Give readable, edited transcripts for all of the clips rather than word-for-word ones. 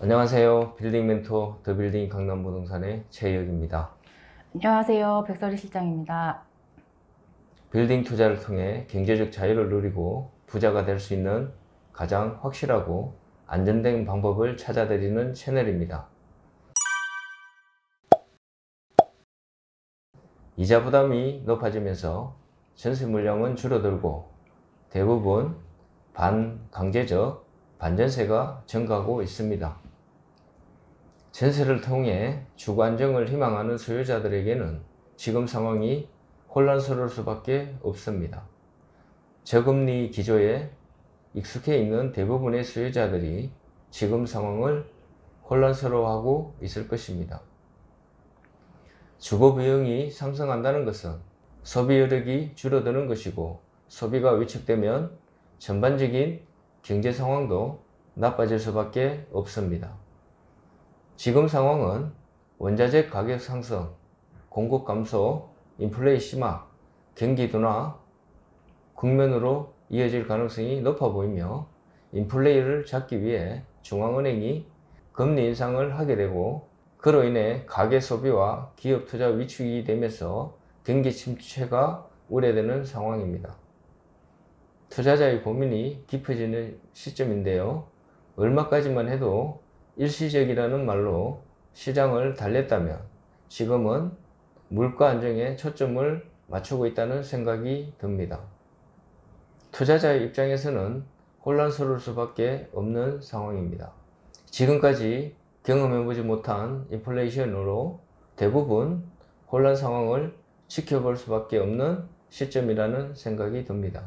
안녕하세요. 빌딩 멘토 더빌딩 강남부동산의 최혁입니다. 안녕하세요. 백설이 실장입니다. 빌딩 투자를 통해 경제적 자유를 누리고 부자가 될 수 있는 가장 확실하고 안전된 방법을 찾아드리는 채널입니다. 이자 부담이 높아지면서 전세 물량은 줄어들고 대부분 반강제적 반전세가 증가하고 있습니다. 전세를 통해 주거 안정을 희망하는 소유자들에게는 지금 상황이 혼란스러울 수밖에 없습니다. 저금리 기조에 익숙해 있는 대부분의 소유자들이 지금 상황을 혼란스러워하고 있을 것입니다. 주거 비용이 상승한다는 것은 소비 여력이 줄어드는 것이고, 소비가 위축되면 전반적인 경제 상황도 나빠질 수밖에 없습니다. 지금 상황은 원자재 가격 상승, 공급 감소, 인플레이 심화, 경기 둔화 국면으로 이어질 가능성이 높아 보이며, 인플레이를 잡기 위해 중앙은행이 금리 인상을 하게 되고, 그로 인해 가계 소비와 기업 투자 위축이 되면서 경기 침체가 우려되는 상황입니다. 투자자의 고민이 깊어지는 시점인데요. 얼마까지만 해도 일시적이라는 말로 시장을 달랬다면 지금은 물가 안정에 초점을 맞추고 있다는 생각이 듭니다. 투자자의 입장에서는 혼란스러울 수밖에 없는 상황입니다. 지금까지 경험해보지 못한 인플레이션으로 대부분 혼란 상황을 지켜볼 수밖에 없는 시점이라는 생각이 듭니다.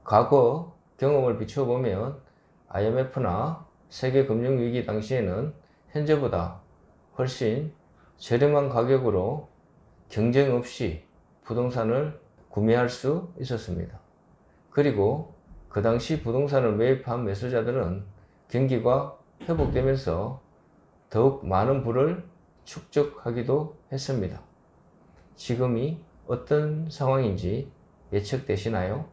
과거 경험을 비춰보면 IMF나 세계금융위기 당시에는 현재보다 훨씬 저렴한 가격으로 경쟁 없이 부동산을 구매할 수 있었습니다. 그리고 그 당시 부동산을 매입한 매수자들은 경기가 회복되면서 더욱 많은 부를 축적하기도 했습니다. 지금이 어떤 상황인지 예측되시나요?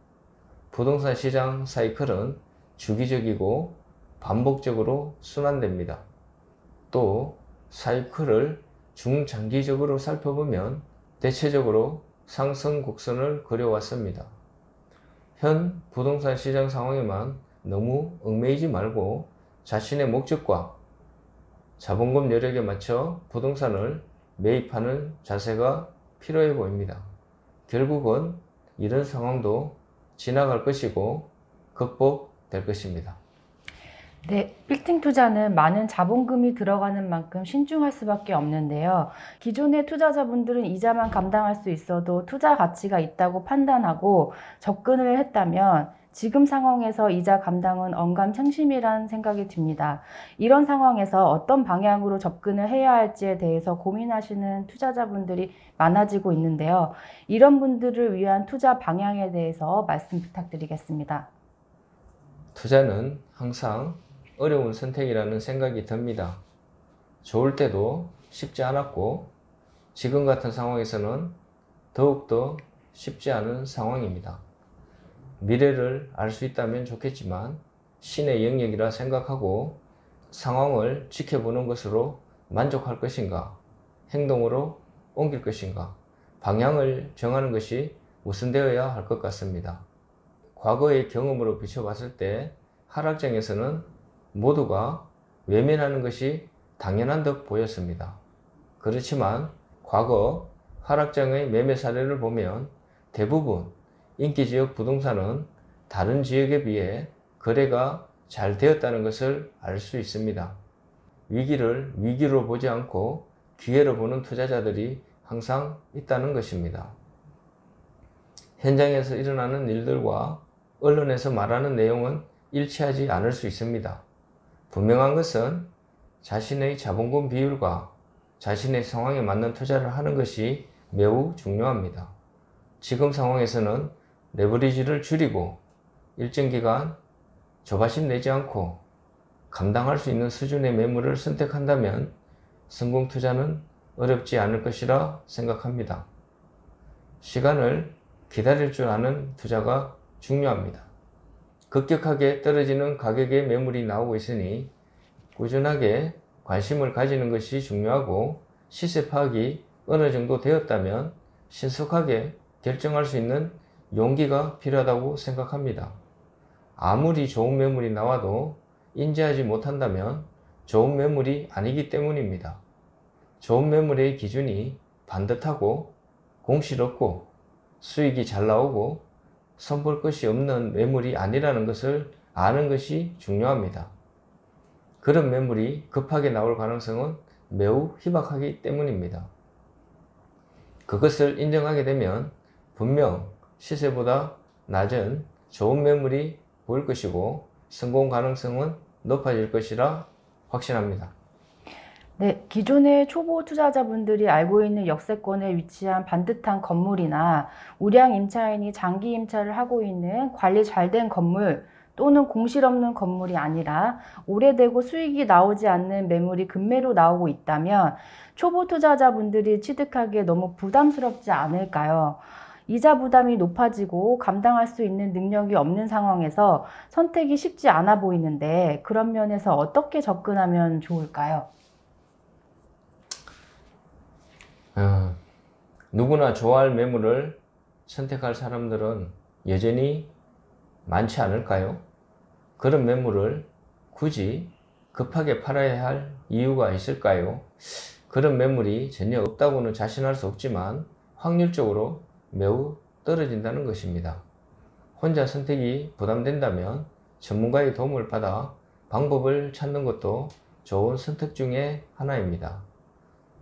부동산 시장 사이클은 주기적이고 반복적으로 순환됩니다. 또 사이클을 중장기적으로 살펴보면 대체적으로 상승 곡선을 그려왔습니다. 현 부동산 시장 상황에만 너무 얽매이지 말고 자신의 목적과 자본금 여력에 맞춰 부동산을 매입하는 자세가 필요해 보입니다. 결국은 이런 상황도 지나갈 것이고 극복될 것입니다. 네, 빌딩 투자는 많은 자본금이 들어가는 만큼 신중할 수밖에 없는데요. 기존의 투자자분들은 이자만 감당할 수 있어도 투자 가치가 있다고 판단하고 접근을 했다면 지금 상황에서 이자 감당은 언감생심이라는 생각이 듭니다. 이런 상황에서 어떤 방향으로 접근을 해야 할지에 대해서 고민하시는 투자자분들이 많아지고 있는데요. 이런 분들을 위한 투자 방향에 대해서 말씀 부탁드리겠습니다. 투자는 항상 어려운 선택이라는 생각이 듭니다. 좋을 때도 쉽지 않았고 지금 같은 상황에서는 더욱더 쉽지 않은 상황입니다. 미래를 알 수 있다면 좋겠지만 신의 영역이라 생각하고 상황을 지켜보는 것으로 만족할 것인가, 행동으로 옮길 것인가, 방향을 정하는 것이 우선되어야 할 것 같습니다. 과거의 경험으로 비춰봤을 때 하락장에서는 모두가 외면하는 것이 당연한 듯 보였습니다. 그렇지만 과거 하락장의 매매 사례를 보면 대부분 인기지역 부동산은 다른 지역에 비해 거래가 잘 되었다는 것을 알 수 있습니다. 위기를 위기로 보지 않고 기회로 보는 투자자들이 항상 있다는 것입니다. 현장에서 일어나는 일들과 언론에서 말하는 내용은 일치하지 않을 수 있습니다. 분명한 것은 자신의 자본금 비율과 자신의 상황에 맞는 투자를 하는 것이 매우 중요합니다. 지금 상황에서는 레버리지를 줄이고 일정 기간 조바심 내지 않고 감당할 수 있는 수준의 매물을 선택한다면 성공 투자는 어렵지 않을 것이라 생각합니다. 시간을 기다릴 줄 아는 투자가 중요합니다. 급격하게 떨어지는 가격의 매물이 나오고 있으니 꾸준하게 관심을 가지는 것이 중요하고 시세 파악이 어느 정도 되었다면 신속하게 결정할 수 있는 용기가 필요하다고 생각합니다. 아무리 좋은 매물이 나와도 인지하지 못한다면 좋은 매물이 아니기 때문입니다. 좋은 매물의 기준이 반듯하고 공실없고 수익이 잘 나오고 손볼 것이 없는 매물이 아니라는 것을 아는 것이 중요합니다. 그런 매물이 급하게 나올 가능성은 매우 희박하기 때문입니다. 그것을 인정하게 되면 분명 시세보다 낮은 좋은 매물이 보일 것이고 성공 가능성은 높아질 것이라 확신합니다. 네, 기존의 초보 투자자분들이 알고 있는 역세권에 위치한 반듯한 건물이나 우량 임차인이 장기 임차를 하고 있는 관리 잘 된 건물 또는 공실 없는 건물이 아니라 오래되고 수익이 나오지 않는 매물이 급매로 나오고 있다면 초보 투자자분들이 취득하기에 너무 부담스럽지 않을까요? 이자 부담이 높아지고 감당할 수 있는 능력이 없는 상황에서 선택이 쉽지 않아 보이는데 그런 면에서 어떻게 접근하면 좋을까요? 누구나 좋아할 매물을 선택할 사람들은 여전히 많지 않을까요? 그런 매물을 굳이 급하게 팔아야 할 이유가 있을까요? 그런 매물이 전혀 없다고는 자신할 수 없지만 확률적으로 매우 떨어진다는 것입니다. 혼자 선택이 부담된다면 전문가의 도움을 받아 방법을 찾는 것도 좋은 선택 중에 하나입니다.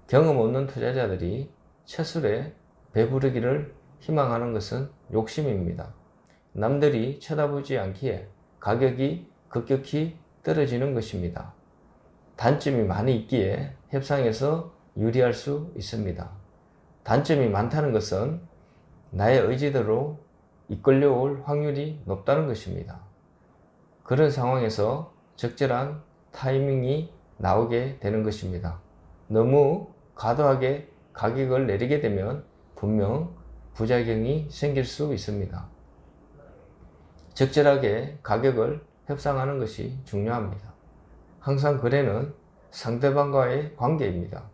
경험 없는 투자자들이 첫술에 배부르기를 희망하는 것은 욕심입니다. 남들이 쳐다보지 않기에 가격이 급격히 떨어지는 것입니다. 단점이 많이 있기에 협상에서 유리할 수 있습니다. 단점이 많다는 것은 나의 의지대로 이끌려올 확률이 높다는 것입니다. 그런 상황에서 적절한 타이밍이 나오게 되는 것입니다. 너무 과도하게 가격을 내리게 되면 분명 부작용이 생길 수 있습니다. 적절하게 가격을 협상하는 것이 중요합니다. 항상 거래는 상대방과의 관계입니다.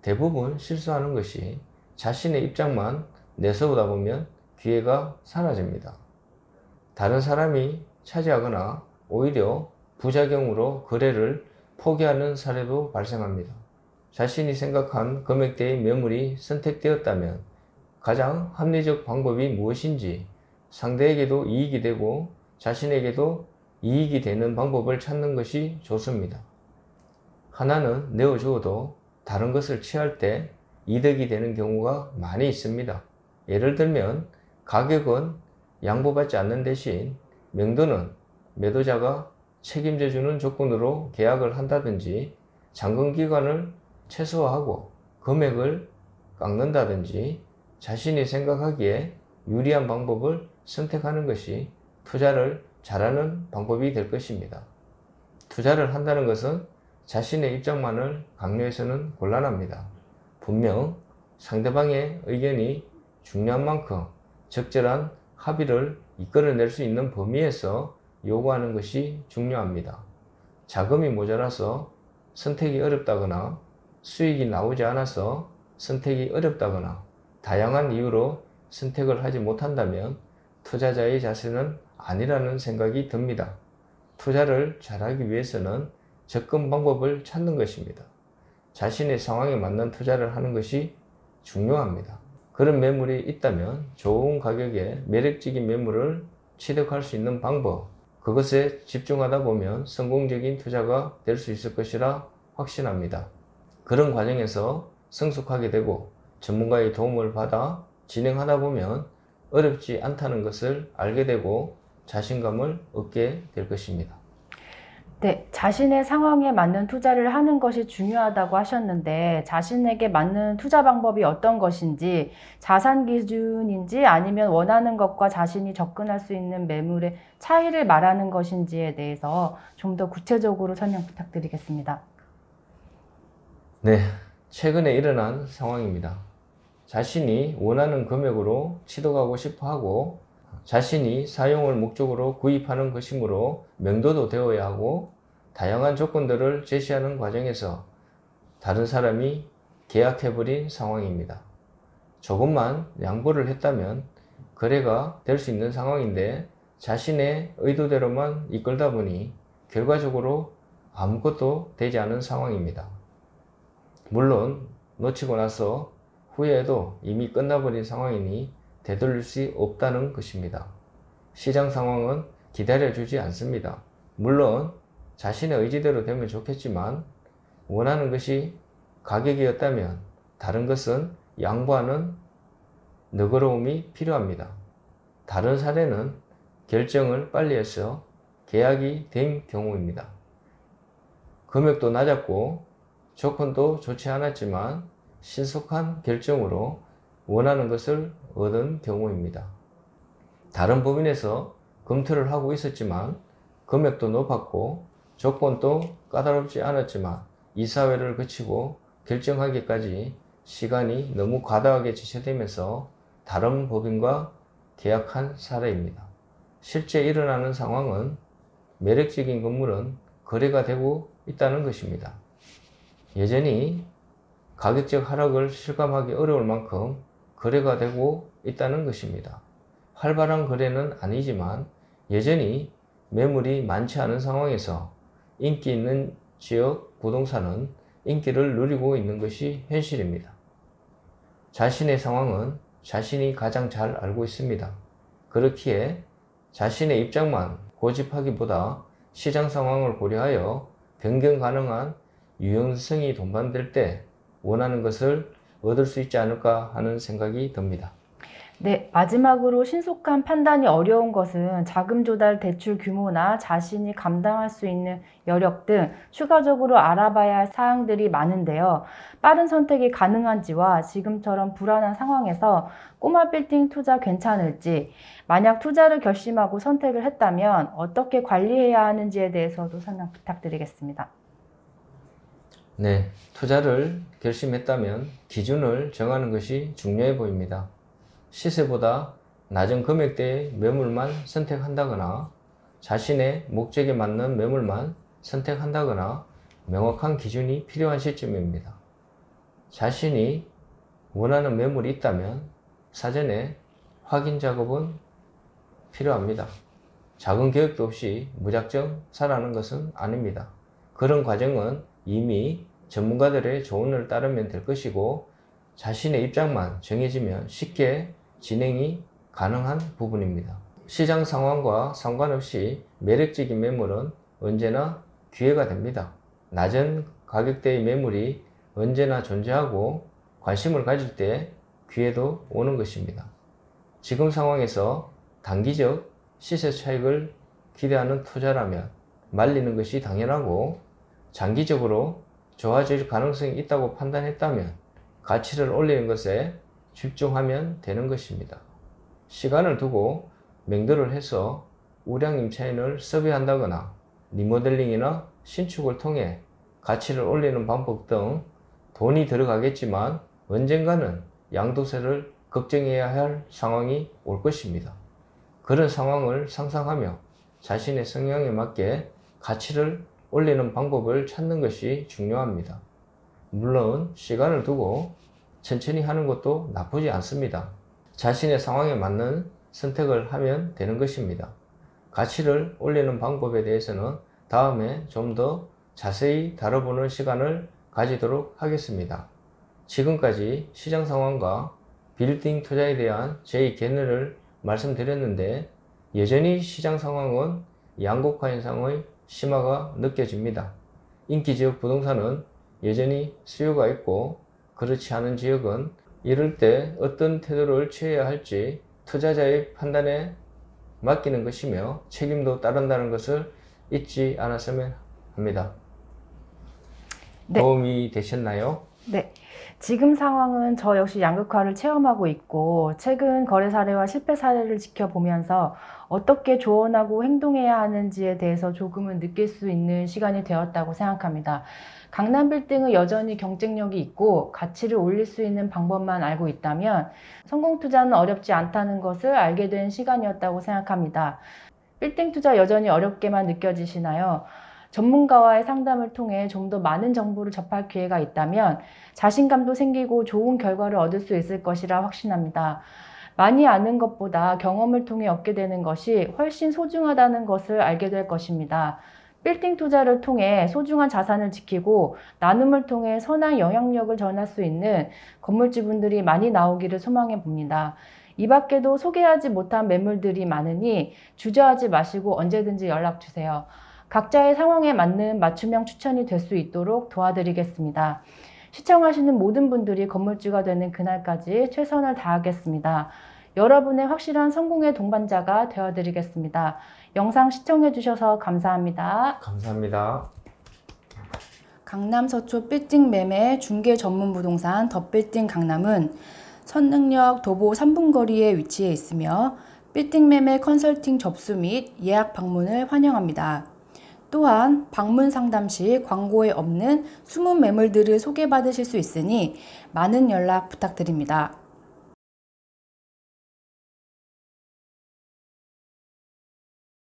대부분 실수하는 것이 자신의 입장만 내세우다 보면 기회가 사라집니다. 다른 사람이 차지하거나 오히려 부작용으로 거래를 포기하는 사례도 발생합니다. 자신이 생각한 금액대의 매물이 선택되었다면 가장 합리적 방법이 무엇인지 상대에게도 이익이 되고 자신에게도 이익이 되는 방법을 찾는 것이 좋습니다. 하나는 내어주어도 다른 것을 취할 때 이득이 되는 경우가 많이 있습니다. 예를 들면 가격은 양보받지 않는 대신 명도는 매도자가 책임져주는 조건으로 계약을 한다든지 잔금기간을 최소화하고 금액을 깎는다든지 자신이 생각하기에 유리한 방법을 선택하는 것이 투자를 잘하는 방법이 될 것입니다. 투자를 한다는 것은 자신의 입장만을 강요해서는 곤란합니다. 분명 상대방의 의견이 중요한 만큼 적절한 합의를 이끌어낼 수 있는 범위에서 요구하는 것이 중요합니다. 자금이 모자라서 선택이 어렵다거나 수익이 나오지 않아서 선택이 어렵다거나 다양한 이유로 선택을 하지 못한다면 투자자의 자세는 아니라는 생각이 듭니다. 투자를 잘하기 위해서는 접근 방법을 찾는 것입니다. 자신의 상황에 맞는 투자를 하는 것이 중요합니다. 그런 매물이 있다면 좋은 가격에 매력적인 매물을 취득할 수 있는 방법, 그것에 집중하다 보면 성공적인 투자가 될 수 있을 것이라 확신합니다. 그런 과정에서 성숙하게 되고 전문가의 도움을 받아 진행하다 보면 어렵지 않다는 것을 알게 되고 자신감을 얻게 될 것입니다. 네, 자신의 상황에 맞는 투자를 하는 것이 중요하다고 하셨는데 자신에게 맞는 투자 방법이 어떤 것인지 자산 기준인지 아니면 원하는 것과 자신이 접근할 수 있는 매물의 차이를 말하는 것인지에 대해서 좀 더 구체적으로 설명 부탁드리겠습니다. 네, 최근에 일어난 상황입니다. 자신이 원하는 금액으로 취득하고 싶어 하고 자신이 사용을 목적으로 구입하는 것이므로 명도도 되어야 하고 다양한 조건들을 제시하는 과정에서 다른 사람이 계약해버린 상황입니다. 조금만 양보를 했다면 거래가 될 수 있는 상황인데 자신의 의도대로만 이끌다 보니 결과적으로 아무것도 되지 않은 상황입니다. 물론 놓치고 나서 후회해도 이미 끝나버린 상황이니 되돌릴 수 없다는 것입니다. 시장 상황은 기다려주지 않습니다. 물론 자신의 의지대로 되면 좋겠지만 원하는 것이 가격이었다면 다른 것은 양보하는 너그러움이 필요합니다. 다른 사례는 결정을 빨리 해서 계약이 된 경우입니다. 금액도 낮았고 조건도 좋지 않았지만 신속한 결정으로 원하는 것을 얻은 경우입니다. 다른 법인에서 검토를 하고 있었지만 금액도 높았고 조건도 까다롭지 않았지만 이사회를 거치고 결정하기까지 시간이 너무 과다하게 지체되면서 다른 법인과 계약한 사례입니다. 실제 일어나는 상황은 매력적인 건물은 거래가 되고 있다는 것입니다. 여전히 가격적 하락을 실감하기 어려울 만큼 거래가 되고 있다는 것입니다. 활발한 거래는 아니지만 여전히 매물이 많지 않은 상황에서 인기 있는 지역 부동산은 인기를 누리고 있는 것이 현실입니다. 자신의 상황은 자신이 가장 잘 알고 있습니다. 그렇기에 자신의 입장만 고집하기보다 시장 상황을 고려하여 변경 가능한 유연성이 동반될 때 원하는 것을 얻을 수 있지 않을까 하는 생각이 듭니다. 네, 마지막으로 신속한 판단이 어려운 것은 자금 조달 대출 규모나 자신이 감당할 수 있는 여력 등 추가적으로 알아봐야 할 사항들이 많은데요. 빠른 선택이 가능한지와 지금처럼 불안한 상황에서 꼬마 빌딩 투자 괜찮을지, 만약 투자를 결심하고 선택을 했다면 어떻게 관리해야 하는지에 대해서도 설명 부탁드리겠습니다. 네, 투자를 결심했다면 기준을 정하는 것이 중요해 보입니다. 시세보다 낮은 금액대의 매물만 선택한다거나 자신의 목적에 맞는 매물만 선택한다거나 명확한 기준이 필요한 시점입니다. 자신이 원하는 매물이 있다면 사전에 확인 작업은 필요합니다. 작은 계획도 없이 무작정 사라는 것은 아닙니다. 그런 과정은 이미 전문가들의 조언을 따르면 될 것이고 자신의 입장만 정해지면 쉽게 진행이 가능한 부분입니다. 시장 상황과 상관없이 매력적인 매물은 언제나 기회가 됩니다. 낮은 가격대의 매물이 언제나 존재하고 관심을 가질 때 기회도 오는 것입니다. 지금 상황에서 단기적 시세 차익을 기대하는 투자라면 말리는 것이 당연하고 장기적으로 좋아질 가능성이 있다고 판단했다면 가치를 올리는 것에 집중하면 되는 것입니다. 시간을 두고 맹도를 해서 우량 임차인을 섭외한다거나 리모델링이나 신축을 통해 가치를 올리는 방법 등 돈이 들어가겠지만 언젠가는 양도세를 걱정해야 할 상황이 올 것입니다. 그런 상황을 상상하며 자신의 성향에 맞게 가치를 올리는 방법을 찾는 것이 중요합니다. 물론 시간을 두고 천천히 하는 것도 나쁘지 않습니다. 자신의 상황에 맞는 선택을 하면 되는 것입니다. 가치를 올리는 방법에 대해서는 다음에 좀 더 자세히 다뤄보는 시간을 가지도록 하겠습니다. 지금까지 시장 상황과 빌딩 투자에 대한 제 견해를 말씀드렸는데 여전히 시장 상황은 양극화 현상의 심화가 느껴집니다. 인기 지역 부동산은 여전히 수요가 있고 그렇지 않은 지역은 이럴 때 어떤 태도를 취해야 할지 투자자의 판단에 맡기는 것이며 책임도 따른다는 것을 잊지 않았으면 합니다. 네. 도움이 되셨나요? 네. 지금 상황은 저 역시 양극화를 체험하고 있고 최근 거래 사례와 실패 사례를 지켜보면서 어떻게 조언하고 행동해야 하는지에 대해서 조금은 느낄 수 있는 시간이 되었다고 생각합니다. 강남 빌딩은 여전히 경쟁력이 있고 가치를 올릴 수 있는 방법만 알고 있다면 성공 투자는 어렵지 않다는 것을 알게 된 시간이었다고 생각합니다. 빌딩 투자 여전히 어렵게만 느껴지시나요? 전문가와의 상담을 통해 좀 더 많은 정보를 접할 기회가 있다면 자신감도 생기고 좋은 결과를 얻을 수 있을 것이라 확신합니다. 많이 아는 것보다 경험을 통해 얻게 되는 것이 훨씬 소중하다는 것을 알게 될 것입니다. 빌딩 투자를 통해 소중한 자산을 지키고 나눔을 통해 선한 영향력을 전할 수 있는 건물주분들이 많이 나오기를 소망해 봅니다. 이 밖에도 소개하지 못한 매물들이 많으니 주저하지 마시고 언제든지 연락 주세요. 각자의 상황에 맞는 맞춤형 추천이 될 수 있도록 도와드리겠습니다. 시청하시는 모든 분들이 건물주가 되는 그날까지 최선을 다하겠습니다. 여러분의 확실한 성공의 동반자가 되어드리겠습니다. 영상 시청해주셔서 감사합니다. 감사합니다. 강남 서초 빌딩 매매 중개 전문 부동산 더 빌딩 강남은 선릉역 도보 3분 거리에 위치해 있으며 빌딩 매매 컨설팅 접수 및 예약 방문을 환영합니다. 또한 방문 상담 시 광고에 없는 숨은 매물들을 소개받으실 수 있으니 많은 연락 부탁드립니다.